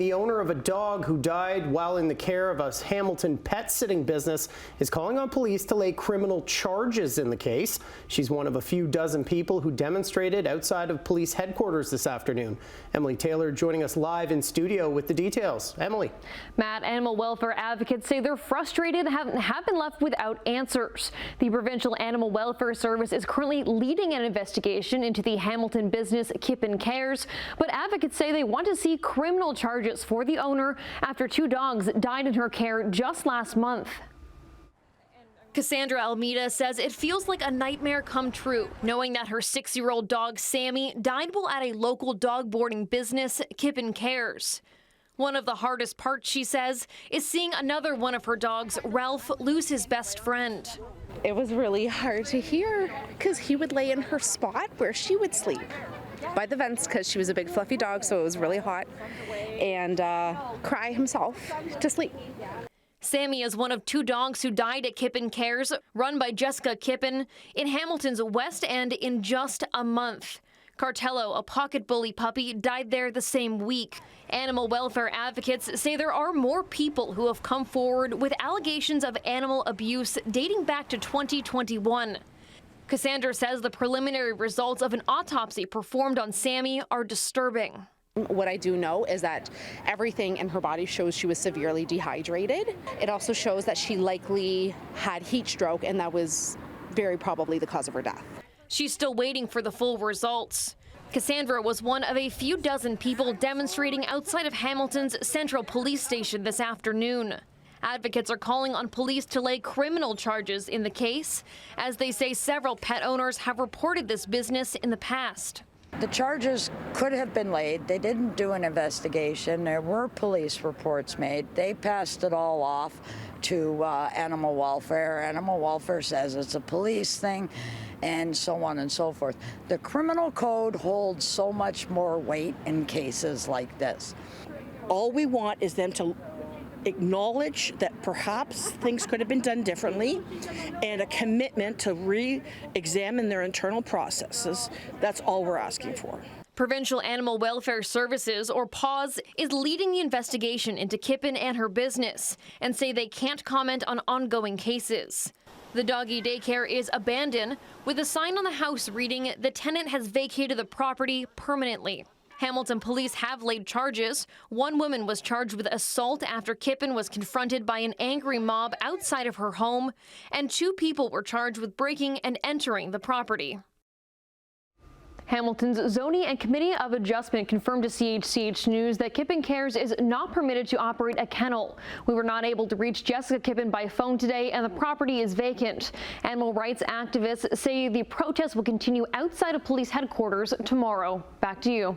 the owner of a dog who died while in the care of a Hamilton pet sitting business, is calling on police to lay criminal charges in the case. She's one of a few dozen people who demonstrated outside of police headquarters this afternoon. Emily Taylor joining us live in studio with the details. Emily. Matt, animal welfare advocates say they're frustrated and have been left without answers. The Provincial Animal Welfare Service is currently leading an investigation into the Hamilton business Kippen Cares, but advocates say they want to see criminal charges for the owner after 2 dogs died in her care just last month. Cassandra Almeida says it feels like a nightmare come true, knowing that her 6-year-old dog Sammy died while at a local dog boarding business, Kippen Cares. One of the hardest parts, she says, is seeing another one of her dogs, Ralph, lose his best friend. It was really hard to hear because he would lay in her spot where she would sleep by the vents because she was a big fluffy dog, so it was really hot, and cry himself to sleep. Sammy is one of 2 dogs who died at Kippen Cares, run by Jessica Kippen, in Hamilton's West End in just a month. Cartello, a pocket bully puppy, died there the same week. Animal welfare advocates say there are more people who have come forward with allegations of animal abuse dating back to 2021. Cassandra says the preliminary results of an autopsy performed on Sammy are disturbing. What I do know is that everything in her body shows she was severely dehydrated. It also shows that she likely had heat stroke, and that was very probably the cause of her death. She's still waiting for the full results. Cassandra was one of a few dozen people demonstrating outside of Hamilton's Central Police Station this afternoon. Advocates are calling on police to lay criminal charges in the case, as they say several pet owners have reported this business in the past. The charges could have been laid. They didn't do an investigation. There were police reports made. They passed it all off to animal welfare. Animal welfare says it's a police thing, and so on and so forth. The criminal code holds so much more weight in cases like this. All we want is them to acknowledge that perhaps things could have been done differently, and a commitment to re-examine their internal processes. That's all we're asking for. Provincial Animal Welfare Services, or PAWS, is leading the investigation into Kippen and her business and say they can't comment on ongoing cases. The doggy daycare is abandoned, with a sign on the house reading the tenant has vacated the property permanently. Hamilton police have laid charges. 1 woman was charged with assault after Kippen was confronted by an angry mob outside of her home, and 2 people were charged with breaking and entering the property. Hamilton's Zoning and Committee of Adjustment confirmed to CHCH News that Kippen Cares is not permitted to operate a kennel. We were not able to reach Jessica Kippen by phone today, and the property is vacant. Animal rights activists say the protest will continue outside of police headquarters tomorrow. Back to you.